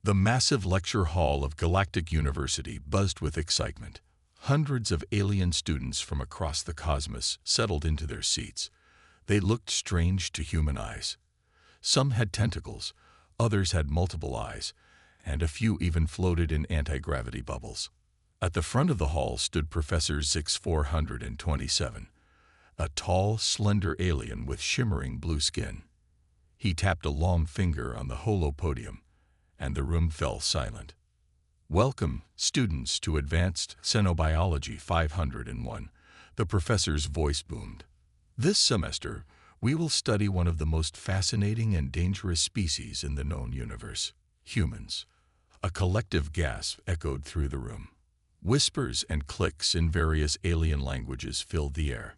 The massive lecture hall of Galactic University buzzed with excitement. Hundreds of alien students from across the cosmos settled into their seats. They looked strange to human eyes. Some had tentacles, others had multiple eyes, and a few even floated in anti-gravity bubbles. At the front of the hall stood Professor Zix 427, a tall, slender alien with shimmering blue skin. He tapped a long finger on the holopodium, and the room fell silent. "Welcome, students, to Advanced Xenobiology 501, the professor's voice boomed. "This semester, we will study one of the most fascinating and dangerous species in the known universe, humans." A collective gasp echoed through the room. Whispers and clicks in various alien languages filled the air.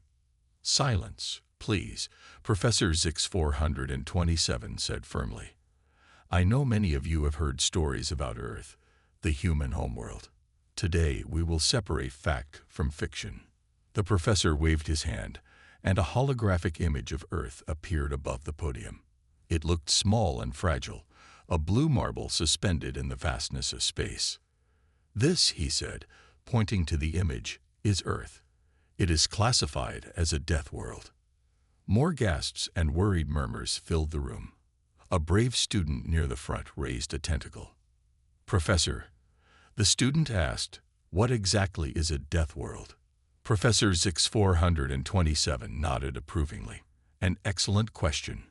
"Silence, please," Professor Zix 427 said firmly. "I know many of you have heard stories about Earth, the human homeworld. Today, we will separate fact from fiction." The professor waved his hand, and a holographic image of Earth appeared above the podium. It looked small and fragile, a blue marble suspended in the vastness of space. "This," he said, pointing to the image, "is Earth. It is classified as a death world." More gasps and worried murmurs filled the room. A brave student near the front raised a tentacle. "Professor," the student asked, "what exactly is a death world?" Professor Zix 427 nodded approvingly. "An excellent question.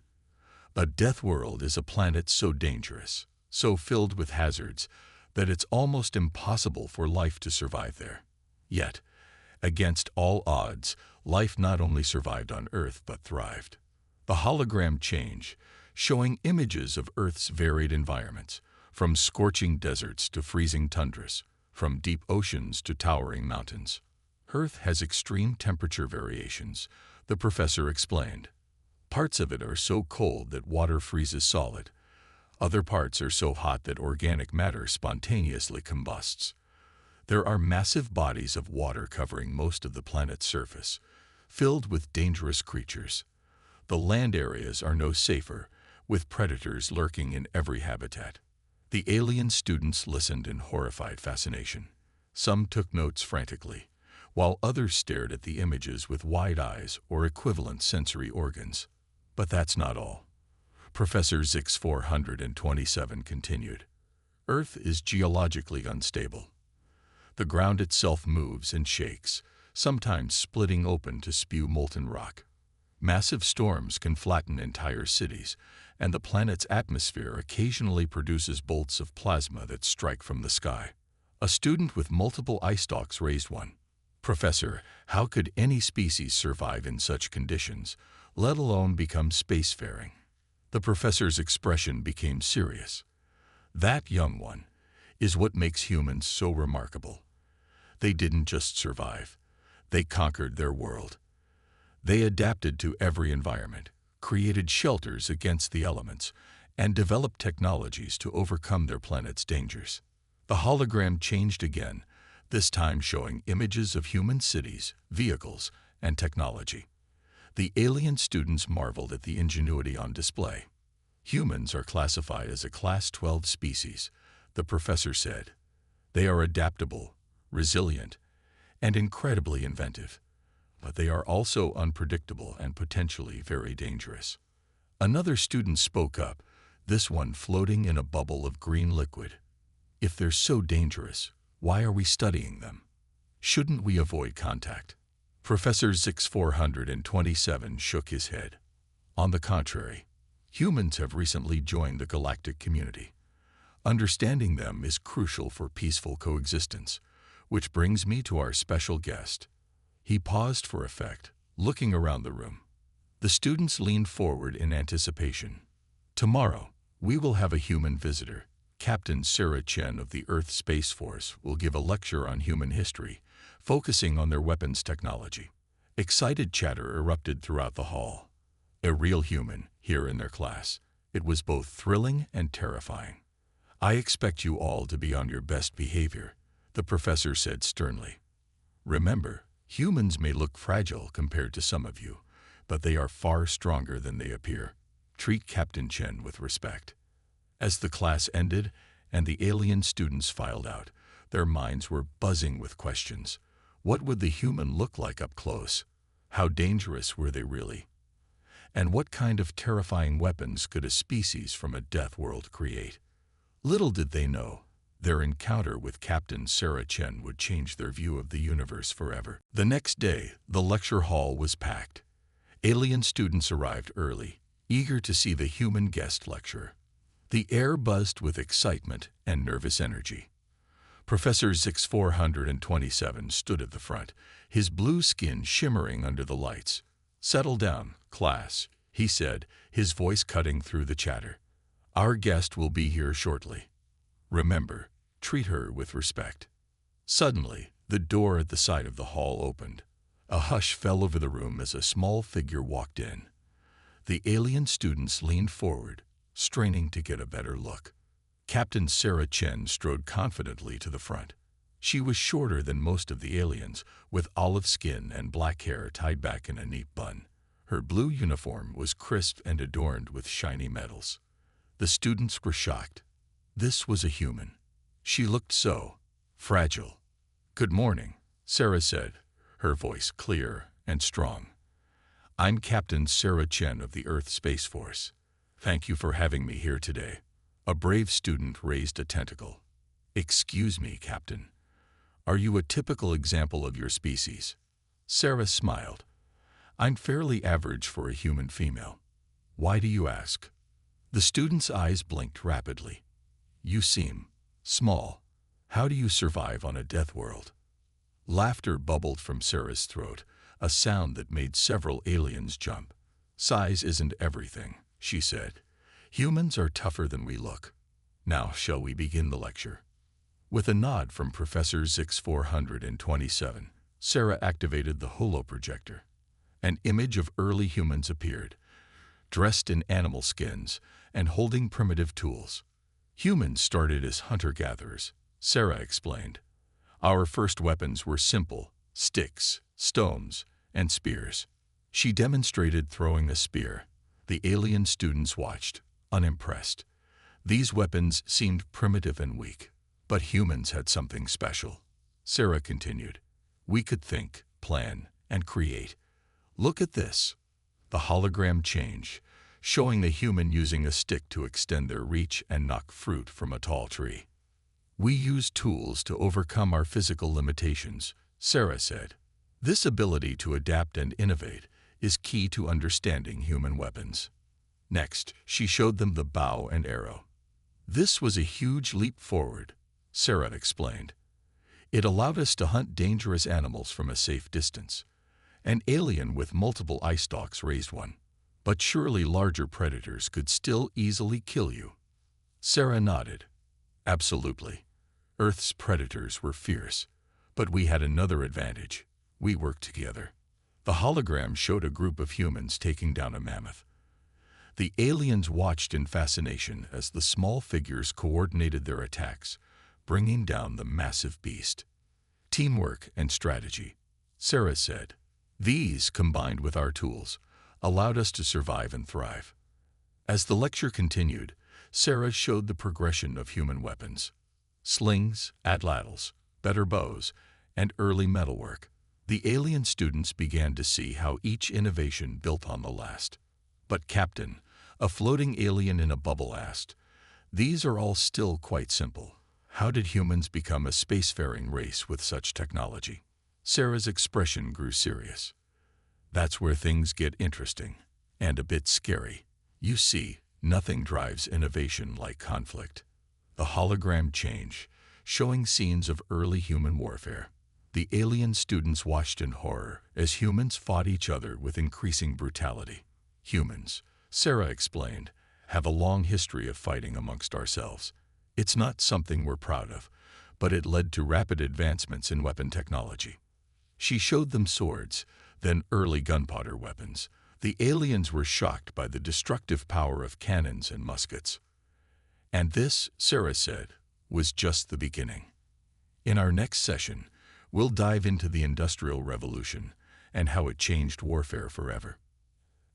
A death world is a planet so dangerous, so filled with hazards, that it's almost impossible for life to survive there. Yet, against all odds, life not only survived on Earth but thrived." The hologram changed, showing images of Earth's varied environments, from scorching deserts to freezing tundras, from deep oceans to towering mountains. "Earth has extreme temperature variations," the professor explained. "Parts of it are so cold that water freezes solid. Other parts are so hot that organic matter spontaneously combusts. There are massive bodies of water covering most of the planet's surface, filled with dangerous creatures. The land areas are no safer, with predators lurking in every habitat." The alien students listened in horrified fascination. Some took notes frantically, while others stared at the images with wide eyes or equivalent sensory organs. But that's not all. Professor Zix 427 continued. "Earth is geologically unstable. The ground itself moves and shakes, sometimes splitting open to spew molten rock. Massive storms can flatten entire cities, and the planet's atmosphere occasionally produces bolts of plasma that strike from the sky." A student with multiple eye stalks raised one. "Professor, how could any species survive in such conditions, let alone become spacefaring?" The professor's expression became serious. "That, young one, is what makes humans so remarkable. They didn't just survive. They conquered their world. They adapted to every environment, created shelters against the elements, and developed technologies to overcome their planet's dangers." The hologram changed again, this time showing images of human cities, vehicles, and technology. The alien students marveled at the ingenuity on display. "Humans are classified as a Class 12 species," the professor said. "They are adaptable, resilient, and incredibly inventive. But they are also unpredictable and potentially very dangerous." Another student spoke up, this one floating in a bubble of green liquid. "If they're so dangerous, why are we studying them? Shouldn't we avoid contact?" Professor Zix 427 shook his head. "On the contrary, humans have recently joined the galactic community. Understanding them is crucial for peaceful coexistence, which brings me to our special guest." He paused for effect, looking around the room. The students leaned forward in anticipation. "Tomorrow, we will have a human visitor. Captain Sarah Chen of the Earth Space Force will give a lecture on human history, focusing on their weapons technology." Excited chatter erupted throughout the hall. A real human, here in their class. It was both thrilling and terrifying. "I expect you all to be on your best behavior," the professor said sternly. "Remember, humans may look fragile compared to some of you, but they are far stronger than they appear. Treat Captain Chen with respect." As the class ended, and the alien students filed out. Their minds were buzzing with questions. What would the human look like up close? How dangerous were they really? And what kind of terrifying weapons could a species from a death world create? Little did they know, their encounter with Captain Sarah Chen would change their view of the universe forever. The next day, the lecture hall was packed. Alien students arrived early, eager to see the human guest lecture. The air buzzed with excitement and nervous energy. Professor Zix 427 stood at the front, his blue skin shimmering under the lights. "Settle down, class," he said, his voice cutting through the chatter. "Our guest will be here shortly. Remember, treat her with respect." Suddenly, the door at the side of the hall opened. A hush fell over the room as a small figure walked in. The alien students leaned forward, straining to get a better look. Captain Sarah Chen strode confidently to the front. She was shorter than most of the aliens, with olive skin and black hair tied back in a neat bun. Her blue uniform was crisp and adorned with shiny medals. The students were shocked. This was a human. She looked so fragile. "Good morning," Sarah said, her voice clear and strong. "I'm Captain Sarah Chen of the Earth Space Force. Thank you for having me here today." A brave student raised a tentacle. "Excuse me, Captain. Are you a typical example of your species?" Sarah smiled. "I'm fairly average for a human female. Why do you ask?" The student's eyes blinked rapidly. "You seem small. How do you survive on a death world?" Laughter bubbled from Sarah's throat, a sound that made several aliens jump. "Size isn't everything," she said. "Humans are tougher than we look. Now, shall we begin the lecture?" With a nod from Professor Zix 427, Sarah activated the holoprojector. An image of early humans appeared, dressed in animal skins and holding primitive tools. "Humans started as hunter-gatherers," Sarah explained. "Our first weapons were simple: sticks, stones, and spears." She demonstrated throwing a spear. The alien students watched, unimpressed. These weapons seemed primitive and weak, but humans had something special. Sarah continued. "We could think, plan, and create. Look at this." The hologram changed, showing the human using a stick to extend their reach and knock fruit from a tall tree. "We use tools to overcome our physical limitations," Sarah said. "This ability to adapt and innovate is key to understanding human weapons." Next, she showed them the bow and arrow. "This was a huge leap forward," Sarah explained. "It allowed us to hunt dangerous animals from a safe distance. An alien with multiple eye stalks raised one. But surely larger predators could still easily kill you." Sarah nodded. "Absolutely. Earth's predators were fierce, but we had another advantage. We worked together." The hologram showed a group of humans taking down a mammoth. The aliens watched in fascination as the small figures coordinated their attacks, bringing down the massive beast. "Teamwork and strategy," Sarah said. "These, combined with our tools, allowed us to survive and thrive." As the lecture continued, Sarah showed the progression of human weapons: slings, atlatls, better bows, and early metalwork. The alien students began to see how each innovation built on the last. "But Captain," a floating alien in a bubble asked, "these are all still quite simple. How did humans become a spacefaring race with such technology?" Sarah's expression grew serious. "That's where things get interesting, and a bit scary. You see, nothing drives innovation like conflict." The hologram changed, showing scenes of early human warfare. The alien students watched in horror as humans fought each other with increasing brutality. "Humans," Sarah explained, "have a long history of fighting amongst ourselves. It's not something we're proud of, but it led to rapid advancements in weapon technology." She showed them swords, then early gunpowder weapons. The aliens were shocked by the destructive power of cannons and muskets. "And this," Sarah said, "was just the beginning. In our next session, we'll dive into the Industrial Revolution and how it changed warfare forever."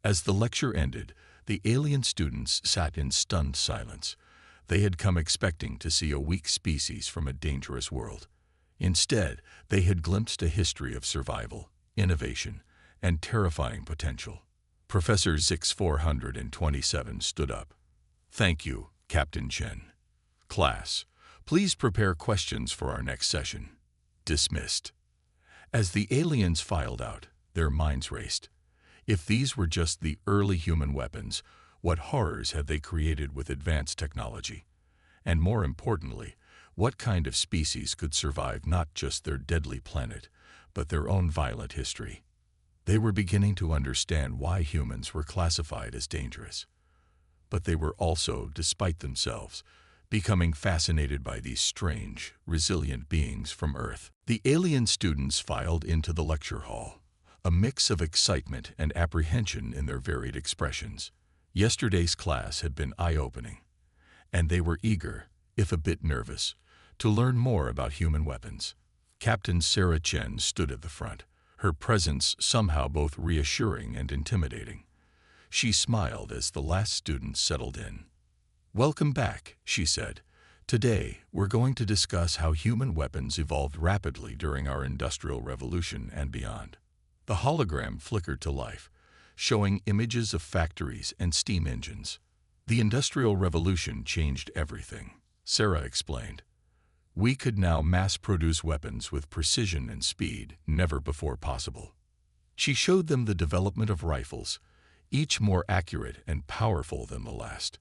As the lecture ended, the alien students sat in stunned silence. They had come expecting to see a weak species from a dangerous world. Instead, they had glimpsed a history of survival, innovation, and terrifying potential. Professor Zix 427 stood up. "Thank you, Captain Chen. Class, please prepare questions for our next session." Dismissed. As the aliens filed out, their minds raced. If these were just the early human weapons, what horrors had they created with advanced technology? And more importantly, what kind of species could survive not just their deadly planet, but their own violent history? They were beginning to understand why humans were classified as dangerous. But they were also, despite themselves, becoming fascinated by these strange, resilient beings from Earth. The alien students filed into the lecture hall, a mix of excitement and apprehension in their varied expressions. Yesterday's class had been eye-opening, and they were eager, if a bit nervous, to learn more about human weapons. Captain Sarah Chen stood at the front, her presence somehow both reassuring and intimidating. She smiled as the last student settled in. "Welcome back," she said. "Today, we're going to discuss how human weapons evolved rapidly during our Industrial Revolution and beyond." The hologram flickered to life, showing images of factories and steam engines. "The Industrial Revolution changed everything," Sarah explained. "We could now mass-produce weapons with precision and speed never before possible." She showed them the development of rifles, each more accurate and powerful than the last.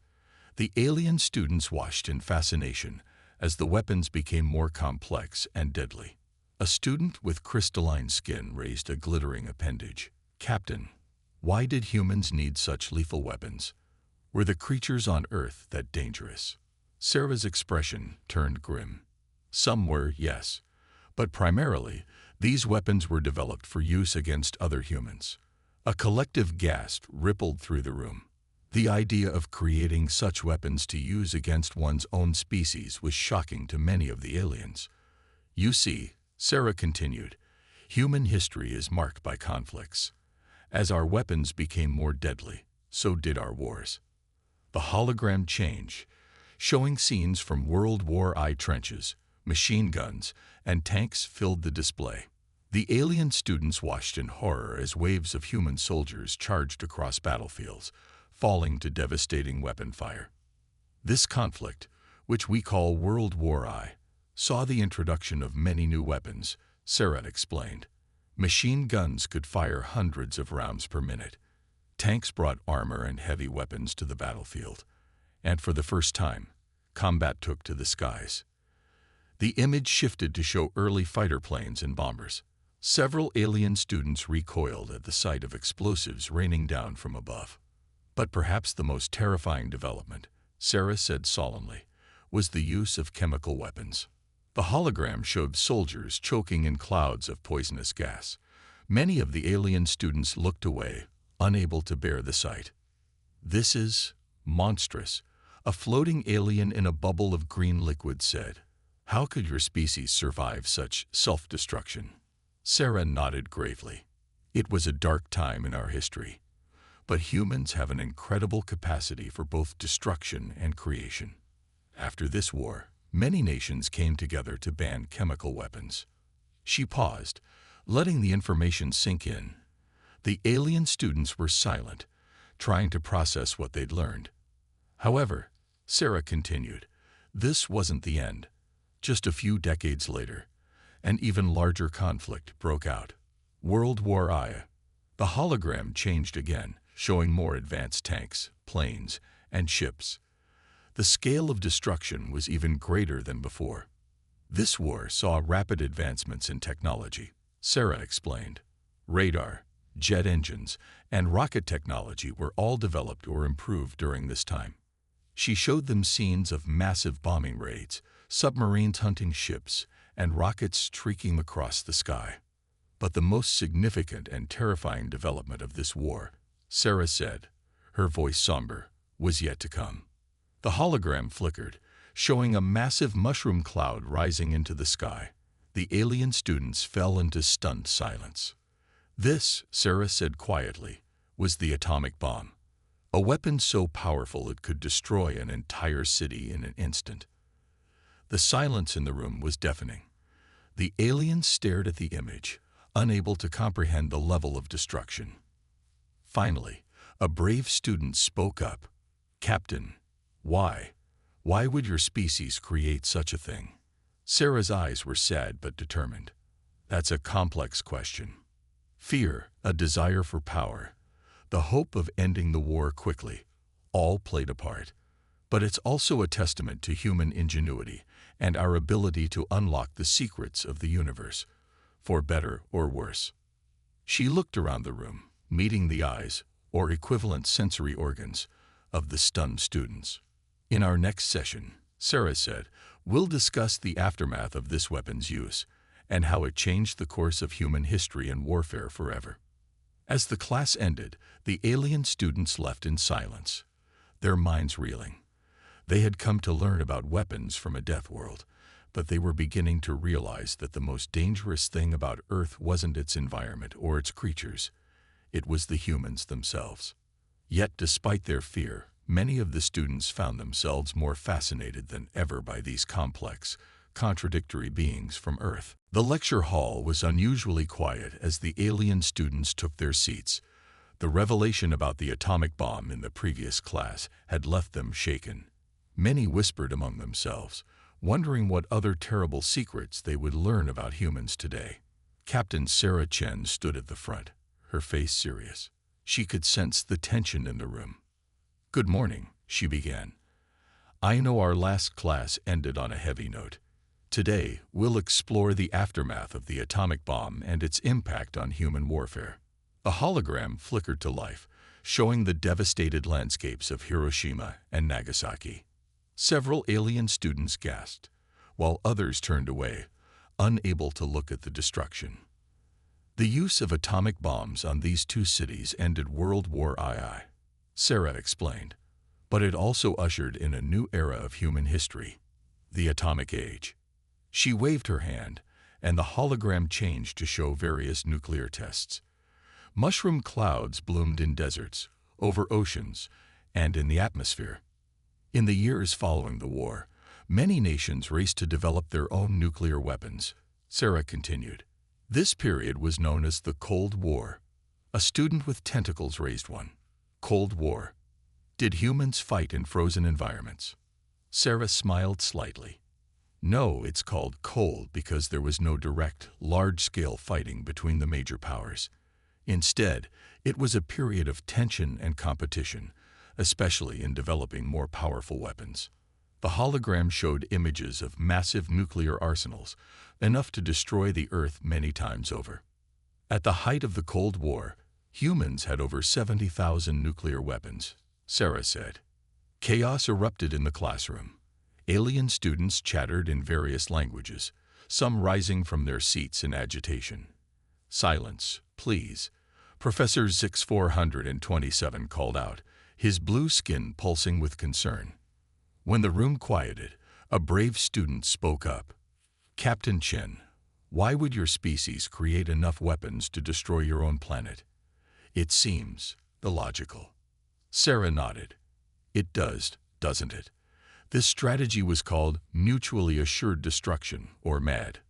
The alien students watched in fascination as the weapons became more complex and deadly. A student with crystalline skin raised a glittering appendage. "Captain, why did humans need such lethal weapons? Were the creatures on Earth that dangerous?" Sarah's expression turned grim. "Some were, yes, but primarily, these weapons were developed for use against other humans." A collective gasp rippled through the room. The idea of creating such weapons to use against one's own species was shocking to many of the aliens. "You see," Sarah continued, "human history is marked by conflicts. As our weapons became more deadly, so did our wars." The hologram changed, showing scenes from World War I trenches, machine guns, and tanks filled the display. The alien students watched in horror as waves of human soldiers charged across battlefields, falling to devastating weapon fire. This conflict, which we call World War I, saw the introduction of many new weapons, Sarah explained. Machine guns could fire hundreds of rounds per minute. Tanks brought armor and heavy weapons to the battlefield. And for the first time, combat took to the skies. The image shifted to show early fighter planes and bombers. Several alien students recoiled at the sight of explosives raining down from above. But perhaps the most terrifying development, Sarah said solemnly, was the use of chemical weapons. The hologram showed soldiers choking in clouds of poisonous gas. Many of the alien students looked away, unable to bear the sight. "This is monstrous," a floating alien in a bubble of green liquid said. "How could your species survive such self-destruction?" Sarah nodded gravely. "It was a dark time in our history. But humans have an incredible capacity for both destruction and creation. After this war, many nations came together to ban chemical weapons." She paused, letting the information sink in. The alien students were silent, trying to process what they'd learned. However, Sarah continued, this wasn't the end. Just a few decades later, an even larger conflict broke out. World War I. The hologram changed again, showing more advanced tanks, planes, and ships. The scale of destruction was even greater than before. This war saw rapid advancements in technology, Sarah explained. Radar, jet engines, and rocket technology were all developed or improved during this time. She showed them scenes of massive bombing raids, submarines hunting ships, and rockets streaking across the sky. But the most significant and terrifying development of this war, Sarah said, her voice somber, was yet to come. The hologram flickered, showing a massive mushroom cloud rising into the sky. The alien students fell into stunned silence. This, Sarah said quietly, was the atomic bomb. A weapon so powerful it could destroy an entire city in an instant. The silence in the room was deafening. The aliens stared at the image, unable to comprehend the level of destruction. Finally, a brave student spoke up. "Captain, why? Why would your species create such a thing?" Sarah's eyes were sad but determined. "That's a complex question. Fear, a desire for power, the hope of ending the war quickly, all played a part. But it's also a testament to human ingenuity and our ability to unlock the secrets of the universe, for better or worse." She looked around the room, meeting the eyes, or equivalent sensory organs, of the stunned students. "In our next session," Sarah said, "we'll discuss the aftermath of this weapon's use and how it changed the course of human history and warfare forever." As the class ended, the alien students left in silence, their minds reeling. They had come to learn about weapons from a death world, but they were beginning to realize that the most dangerous thing about Earth wasn't its environment or its creatures. It was the humans themselves. Yet, despite their fear, many of the students found themselves more fascinated than ever by these complex, contradictory beings from Earth. The lecture hall was unusually quiet as the alien students took their seats. The revelation about the atomic bomb in the previous class had left them shaken. Many whispered among themselves, wondering what other terrible secrets they would learn about humans today. Captain Sarah Chen stood at the front, her face serious. She could sense the tension in the room. "Good morning," she began. "I know our last class ended on a heavy note. Today, we'll explore the aftermath of the atomic bomb and its impact on human warfare." A hologram flickered to life, showing the devastated landscapes of Hiroshima and Nagasaki. Several alien students gasped, while others turned away, unable to look at the destruction. The use of atomic bombs on these two cities ended World War II, Sarah explained, but it also ushered in a new era of human history, the atomic age. She waved her hand, and the hologram changed to show various nuclear tests. Mushroom clouds bloomed in deserts, over oceans, and in the atmosphere. In the years following the war, many nations raced to develop their own nuclear weapons, Sarah continued. This period was known as the Cold War. A student with tentacles raised one. Cold War. Did humans fight in frozen environments? Sarah smiled slightly. No, it's called cold because there was no direct, large-scale fighting between the major powers. Instead, it was a period of tension and competition, especially in developing more powerful weapons. The hologram showed images of massive nuclear arsenals, enough to destroy the Earth many times over. At the height of the Cold War, humans had over 70,000 nuclear weapons, Sarah said. Chaos erupted in the classroom. Alien students chattered in various languages, some rising from their seats in agitation. "Silence, please," Professor Zix 427 called out, his blue skin pulsing with concern. When the room quieted, a brave student spoke up. "Captain Chen, why would your species create enough weapons to destroy your own planet? It seems illogical." Sarah nodded. "It does, doesn't it? This strategy was called mutually assured destruction, or MAD.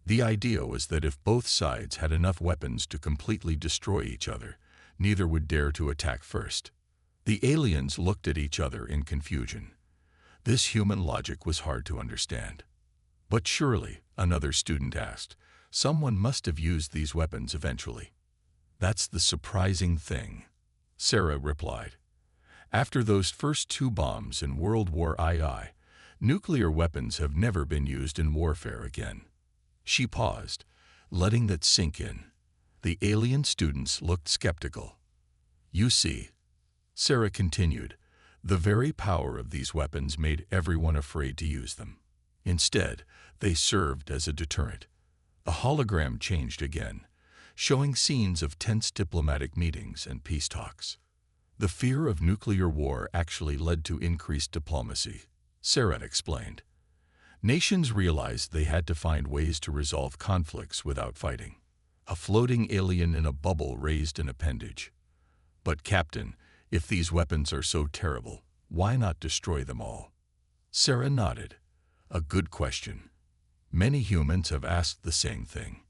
The idea was that if both sides had enough weapons to completely destroy each other, neither would dare to attack first." The aliens looked at each other in confusion. This human logic was hard to understand. "But surely," another student asked, "someone must have used these weapons eventually." "That's the surprising thing," Sarah replied. "After those first two bombs in World War II, nuclear weapons have never been used in warfare again." She paused, letting that sink in. The alien students looked skeptical. "You see," Sarah continued, "the very power of these weapons made everyone afraid to use them. Instead, they served as a deterrent." The hologram changed again, showing scenes of tense diplomatic meetings and peace talks. The fear of nuclear war actually led to increased diplomacy, Sarah explained. Nations realized they had to find ways to resolve conflicts without fighting. A floating alien in a bubble raised an appendage. "But Captain, If these weapons are so terrible, why not destroy them all? Sarah nodded. A good question. Many humans have asked the same thing.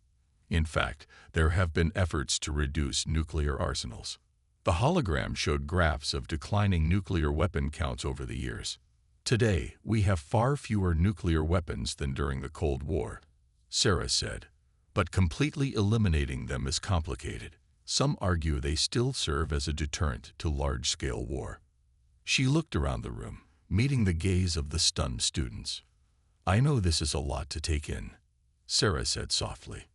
In fact, there have been efforts to reduce nuclear arsenals. The hologram showed graphs of declining nuclear weapon counts over the years. Today, we have far fewer nuclear weapons than during the Cold War, Sarah said. But completely eliminating them is complicated. Some argue they still serve as a deterrent to large-scale war. She looked around the room, meeting the gaze of the stunned students. I know this is a lot to take in, Sarah said softly.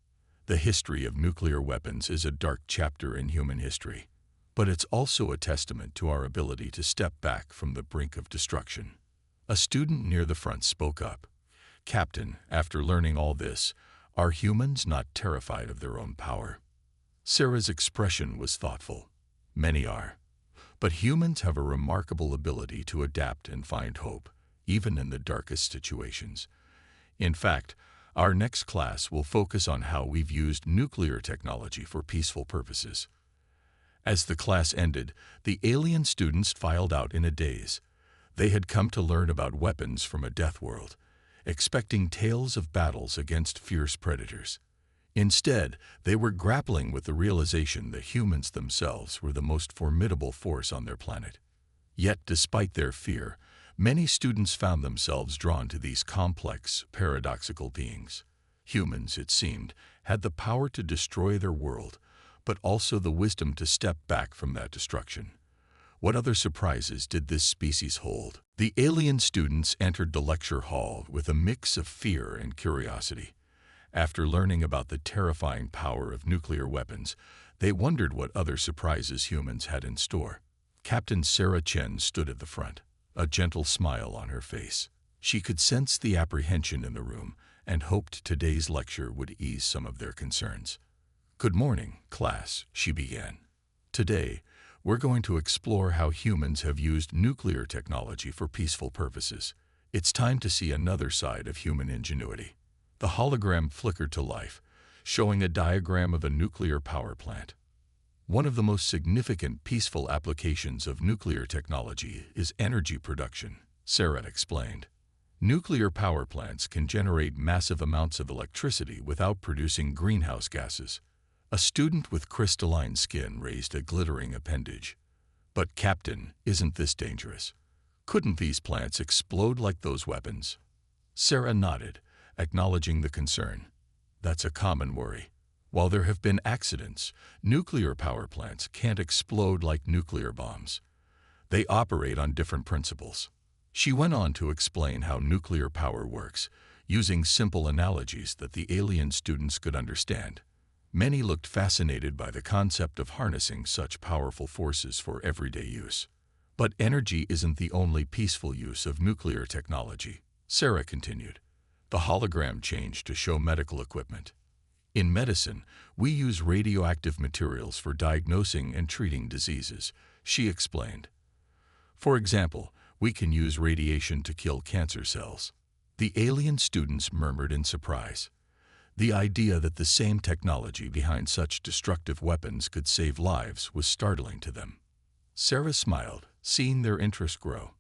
The history of nuclear weapons is a dark chapter in human history, but it's also a testament to our ability to step back from the brink of destruction. A student near the front spoke up. Captain, after learning all this, are humans not terrified of their own power? Sarah's expression was thoughtful. Many are. But humans have a remarkable ability to adapt and find hope, even in the darkest situations. In fact, our next class will focus on how we've used nuclear technology for peaceful purposes. As the class ended, the alien students filed out in a daze. They had come to learn about weapons from a Deathworld, expecting tales of battles against fierce predators. Instead, they were grappling with the realization that humans themselves were the most formidable force on their planet. Yet, despite their fear, many students found themselves drawn to these complex, paradoxical beings. Humans, it seemed, had the power to destroy their world, but also the wisdom to step back from that destruction. What other surprises did this species hold? The alien students entered the lecture hall with a mix of fear and curiosity. After learning about the terrifying power of nuclear weapons, they wondered what other surprises humans had in store. Captain Sarah Chen stood at the front, a gentle smile on her face. She could sense the apprehension in the room and hoped today's lecture would ease some of their concerns. Good morning, class, she began. Today, we're going to explore how humans have used nuclear technology for peaceful purposes. It's time to see another side of human ingenuity. The hologram flickered to life, showing a diagram of a nuclear power plant. One of the most significant peaceful applications of nuclear technology is energy production, Sarah explained. Nuclear power plants can generate massive amounts of electricity without producing greenhouse gases. A student with crystalline skin raised a glittering appendage. But, Captain, isn't this dangerous? Couldn't these plants explode like those weapons? Sarah nodded, acknowledging the concern. That's a common worry. While there have been accidents, nuclear power plants can't explode like nuclear bombs. They operate on different principles. She went on to explain how nuclear power works, using simple analogies that the alien students could understand. Many looked fascinated by the concept of harnessing such powerful forces for everyday use. But energy isn't the only peaceful use of nuclear technology, Sarah continued. The hologram changed to show medical equipment. In medicine, we use radioactive materials for diagnosing and treating diseases, she explained. For example, we can use radiation to kill cancer cells. The alien students murmured in surprise. The idea that the same technology behind such destructive weapons could save lives was startling to them. Sarah smiled, seeing their interest grow.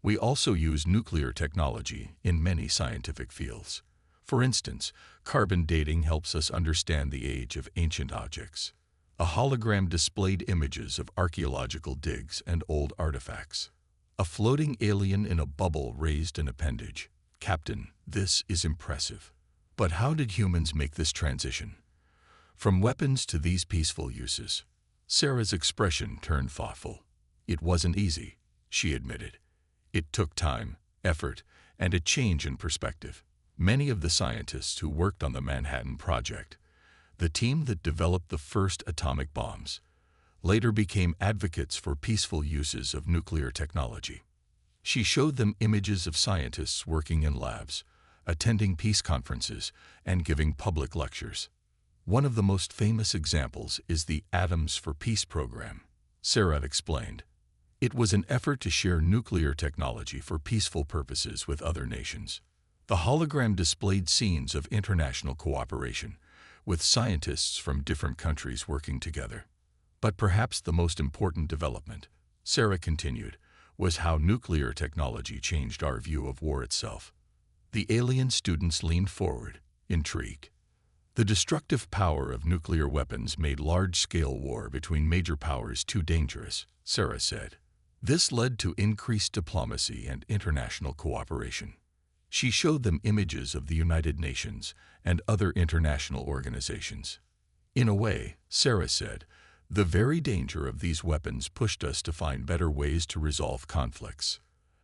We also use nuclear technology in many scientific fields. For instance, carbon dating helps us understand the age of ancient objects. A hologram displayed images of archaeological digs and old artifacts. A floating alien in a bubble raised an appendage. Captain, this is impressive. But how did humans make this transition? From weapons to these peaceful uses. Sarah's expression turned thoughtful. It wasn't easy, she admitted. It took time, effort, and a change in perspective. Many of the scientists who worked on the Manhattan Project, the team that developed the first atomic bombs, later became advocates for peaceful uses of nuclear technology. She showed them images of scientists working in labs, attending peace conferences, and giving public lectures. One of the most famous examples is the Atoms for Peace program, Sarah explained. It was an effort to share nuclear technology for peaceful purposes with other nations. The hologram displayed scenes of international cooperation, with scientists from different countries working together. But perhaps the most important development, Sarah continued, was how nuclear technology changed our view of war itself. The alien students leaned forward, intrigued. The destructive power of nuclear weapons made large-scale war between major powers too dangerous, Sarah said. This led to increased diplomacy and international cooperation. She showed them images of the United Nations and other international organizations. In a way, Sarah said, the very danger of these weapons pushed us to find better ways to resolve conflicts.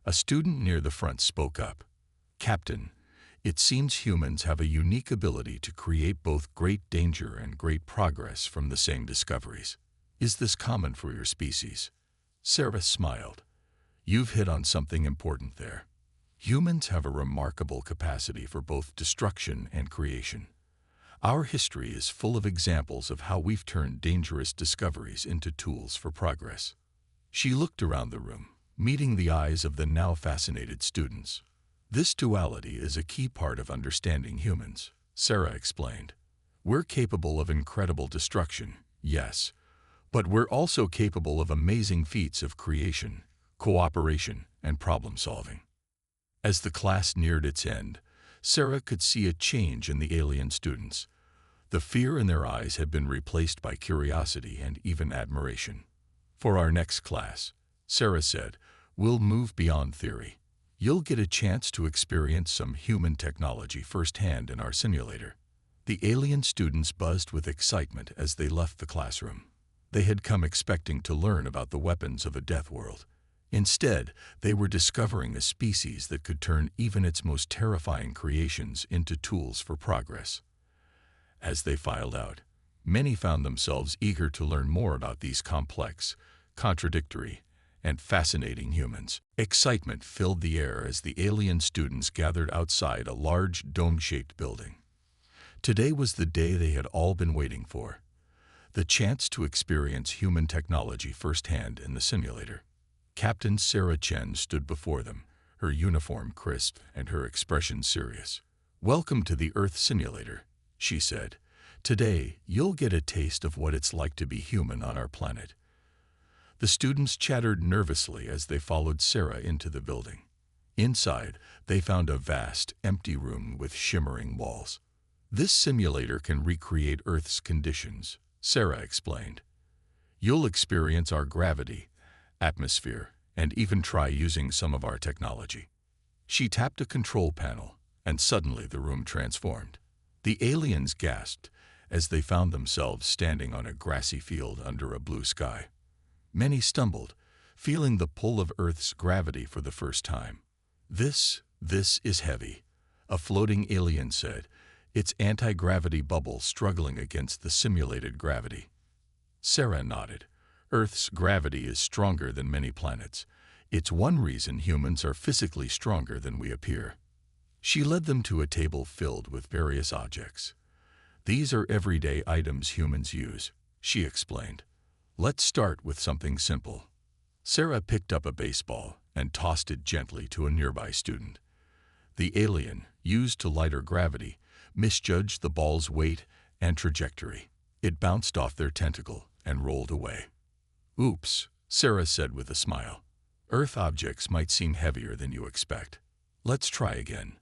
A student near the front spoke up. Captain, it seems humans have a unique ability to create both great danger and great progress from the same discoveries. Is this common for your species? Sarah smiled. You've hit on something important there. Humans have a remarkable capacity for both destruction and creation. Our history is full of examples of how we've turned dangerous discoveries into tools for progress. She looked around the room, meeting the eyes of the now fascinated students. This duality is a key part of understanding humans, Sarah explained. We're capable of incredible destruction, yes, but we're also capable of amazing feats of creation, cooperation, and problem-solving. As the class neared its end, Sarah could see a change in the alien students. The fear in their eyes had been replaced by curiosity and even admiration. For our next class, Sarah said, we'll move beyond theory. You'll get a chance to experience some human technology firsthand in our simulator. The alien students buzzed with excitement as they left the classroom. They had come expecting to learn about the weapons of a Deathworld. Instead, they were discovering a species that could turn even its most terrifying creations into tools for progress. As they filed out, many found themselves eager to learn more about these complex, contradictory, and fascinating humans. Excitement filled the air as the alien students gathered outside a large dome-shaped building. Today was the day they had all been waiting for, the chance to experience human technology firsthand in the simulator. Captain Sarah Chen stood before them, her uniform crisp and her expression serious. Welcome to the Earth simulator, she said. Today, you'll get a taste of what it's like to be human on our planet. The students chattered nervously as they followed Sarah into the building. Inside, they found a vast, empty room with shimmering walls. This simulator can recreate Earth's conditions, Sarah explained. You'll experience our gravity, atmosphere, and even try using some of our technology. She tapped a control panel, and suddenly the room transformed. The aliens gasped as they found themselves standing on a grassy field under a blue sky. Many stumbled, feeling the pull of Earth's gravity for the first time. This is heavy, a floating alien said, its anti-gravity bubble struggling against the simulated gravity. Sarah nodded. Earth's gravity is stronger than many planets. It's one reason humans are physically stronger than we appear. She led them to a table filled with various objects. These are everyday items humans use, she explained. Let's start with something simple. Sarah picked up a baseball and tossed it gently to a nearby student. The alien, used to lighter gravity, misjudged the ball's weight and trajectory. It bounced off their tentacle and rolled away. Oops, Sarah said with a smile. Earth objects might seem heavier than you expect. Let's try again.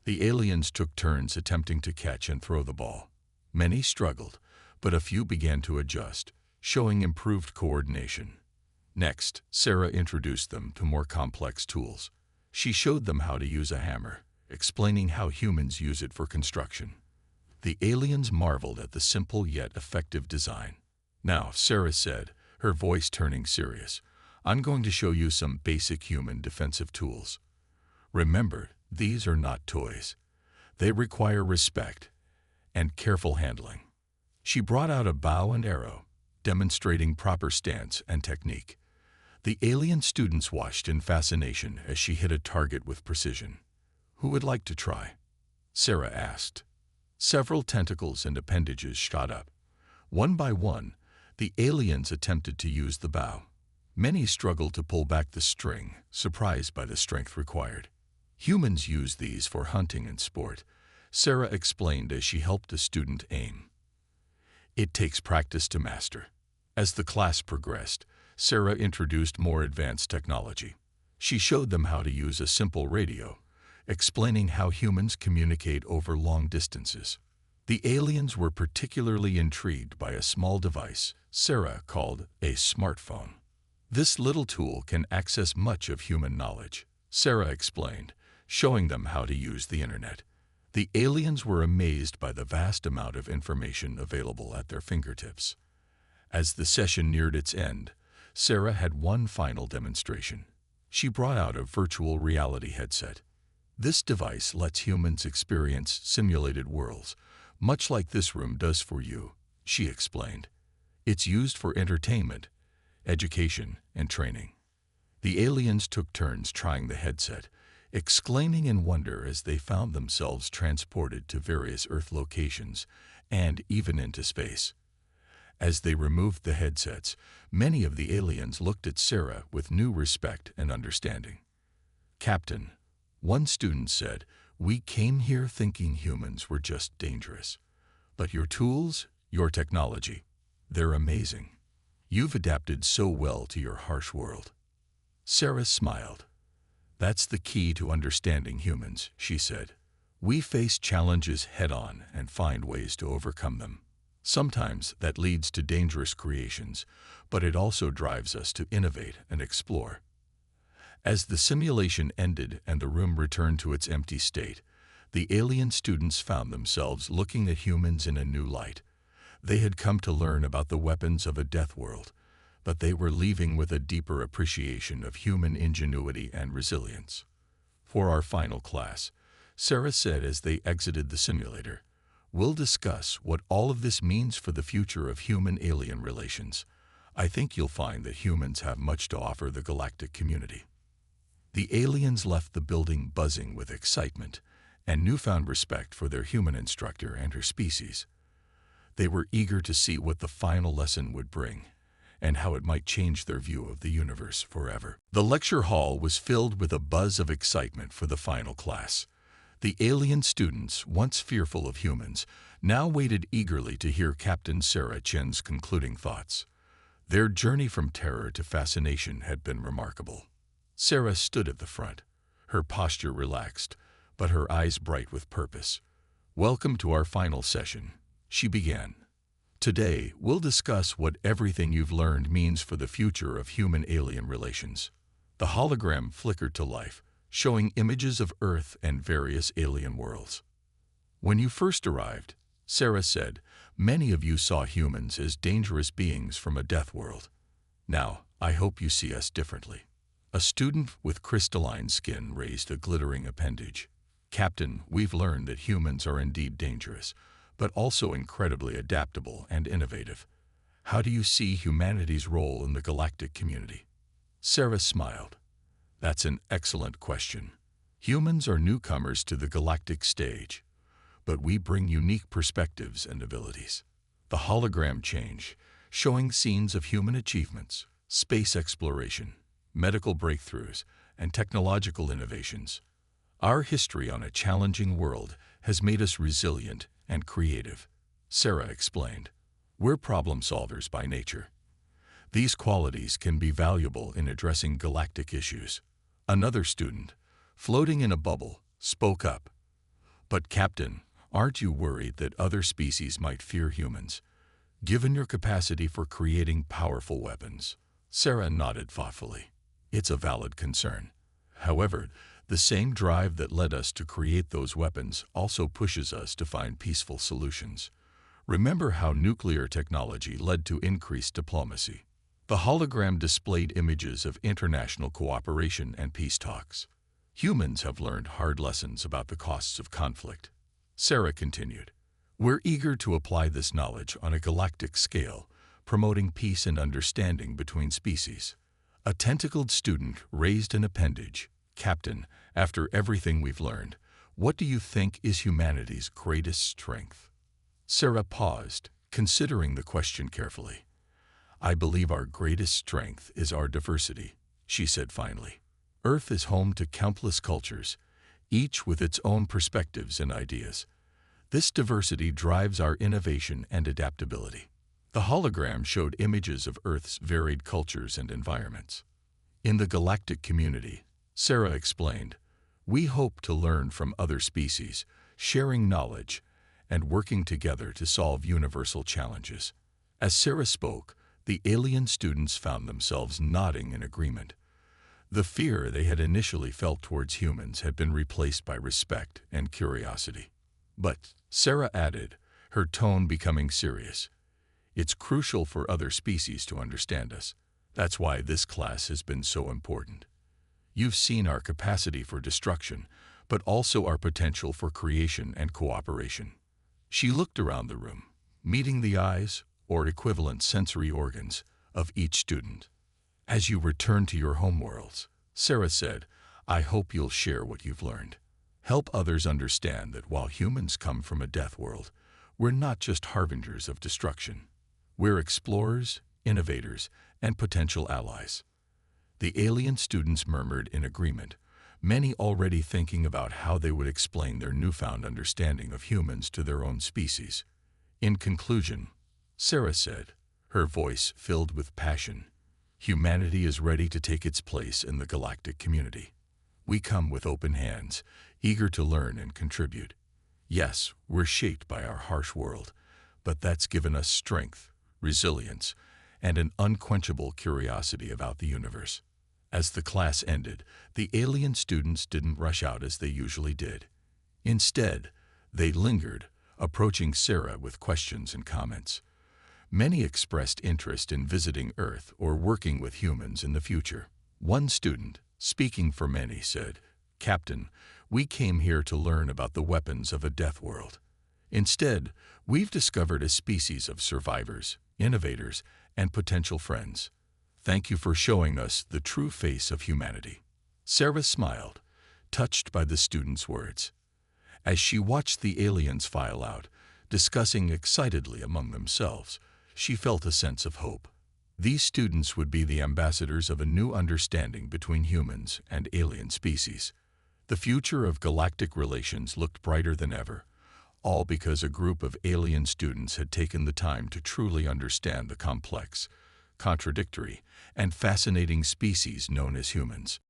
The aliens took turns attempting to catch and throw the ball. Many struggled, but a few began to adjust, showing improved coordination. Next, Sarah introduced them to more complex tools. She showed them how to use a hammer, explaining how humans use it for construction. The aliens marveled at the simple yet effective design. Now, Sarah said, her voice turning serious, I'm going to show you some basic human defensive tools. Remember, these are not toys. They require respect and careful handling. She brought out a bow and arrow, demonstrating proper stance and technique. The alien students watched in fascination as she hit a target with precision. Who would like to try? Sarah asked. Several tentacles and appendages shot up. One by one, the aliens attempted to use the bow. Many struggled to pull back the string, surprised by the strength required. Humans use these for hunting and sport, Sarah explained as she helped a student aim. It takes practice to master. As the class progressed, Sarah introduced more advanced technology. She showed them how to use a simple radio, explaining how humans communicate over long distances. The aliens were particularly intrigued by a small device Sarah called a smartphone. This little tool can access much of human knowledge, Sarah explained, showing them how to use the internet. The aliens were amazed by the vast amount of information available at their fingertips. As the session neared its end, Sarah had one final demonstration. She brought out a virtual reality headset. This device lets humans experience simulated worlds, much like this room does for you, she explained. It's used for entertainment, education, and training. The aliens took turns trying the headset, exclaiming in wonder as they found themselves transported to various Earth locations and even into space. As they removed the headsets, many of the aliens looked at Sarah with new respect and understanding. "Captain," one student said, "we came here thinking humans were just dangerous. But your tools, your technology, they're amazing. You've adapted so well to your harsh world." Sarah smiled. "That's the key to understanding humans," she said. "We face challenges head-on and find ways to overcome them. Sometimes that leads to dangerous creations, but it also drives us to innovate and explore." As the simulation ended and the room returned to its empty state, the alien students found themselves looking at humans in a new light. They had come to learn about the weapons of a Deathworld, but they were leaving with a deeper appreciation of human ingenuity and resilience. "For our final class," Sarah said as they exited the simulator, "we'll discuss what all of this means for the future of human-alien relations. I think you'll find that humans have much to offer the galactic community." The aliens left the building buzzing with excitement and newfound respect for their human instructor and her species. They were eager to see what the final lesson would bring and how it might change their view of the universe forever. The lecture hall was filled with a buzz of excitement for the final class. The alien students, once fearful of humans, now waited eagerly to hear Captain Sarah Chen's concluding thoughts. Their journey from terror to fascination had been remarkable. Sarah stood at the front, her posture relaxed, but her eyes bright with purpose. "Welcome to our final session," she began. "Today, we'll discuss what everything you've learned means for the future of human-alien relations." The hologram flickered to life, showing images of Earth and various alien worlds. "When you first arrived," Sarah said, "many of you saw humans as dangerous beings from a death world. Now, I hope you see us differently." A student with crystalline skin raised a glittering appendage. "Captain, we've learned that humans are indeed dangerous, but also incredibly adaptable and innovative. How do you see humanity's role in the galactic community?" Sarah smiled. "That's an excellent question. Humans are newcomers to the galactic stage, but we bring unique perspectives and abilities." The hologram changed, showing scenes of human achievements, space exploration, medical breakthroughs, and technological innovations. "Our history on a challenging world has made us resilient and creative," Sarah explained. "We're problem solvers by nature. These qualities can be valuable in addressing galactic issues." Another student, floating in a bubble, spoke up. "But Captain, aren't you worried that other species might fear humans, given your capacity for creating powerful weapons?" Sarah nodded thoughtfully. "It's a valid concern. However, the same drive that led us to create those weapons also pushes us to find peaceful solutions. Remember how nuclear technology led to increased diplomacy." The hologram displayed images of international cooperation and peace talks. "Humans have learned hard lessons about the costs of conflict," Sarah continued. "We're eager to apply this knowledge on a galactic scale, promoting peace and understanding between species." A tentacled student raised an appendage. "Captain, after everything we've learned, what do you think is humanity's greatest strength?" Sarah paused, considering the question carefully. "I believe our greatest strength is our diversity," she said finally. "Earth is home to countless cultures, each with its own perspectives and ideas. This diversity drives our innovation and adaptability." The hologram showed images of Earth's varied cultures and environments. In the galactic community, Sarah explained, "We hope to learn from other species, sharing knowledge, and working together to solve universal challenges." As Sarah spoke, the alien students found themselves nodding in agreement. The fear they had initially felt towards humans had been replaced by respect and curiosity. But, Sarah added, her tone becoming serious, "It's crucial for other species to understand us. That's why this class has been so important. You've seen our capacity for destruction, but also our potential for creation and cooperation." She looked around the room, meeting the eyes, or equivalent sensory organs, of each student. "As you return to your homeworlds," Sarah said, "I hope you'll share what you've learned. Help others understand that while humans come from a death world, we're not just harbingers of destruction. We're explorers, innovators, and potential allies." The alien students murmured in agreement, many already thinking about how they would explain their newfound understanding of humans to their own species. In conclusion, Sarah said, her voice filled with passion, "Humanity is ready to take its place in the galactic community. We come with open hands, eager to learn and contribute. Yes, we're shaped by our harsh world, but that's given us strength, resilience, and an unquenchable curiosity about the universe." As the class ended, the alien students didn't rush out as they usually did. Instead, they lingered, approaching Sarah with questions and comments. Many expressed interest in visiting Earth or working with humans in the future. One student, speaking for many, said, "Captain, we came here to learn about the weapons of a death world. Instead, we've discovered a species of survivors, innovators, and potential friends. Thank you for showing us the true face of humanity." Sarah smiled, touched by the students' words. As she watched the aliens file out, discussing excitedly among themselves, she felt a sense of hope. These students would be the ambassadors of a new understanding between humans and alien species. The future of galactic relations looked brighter than ever, all because a group of alien students had taken the time to truly understand the complex, contradictory, and fascinating species known as humans.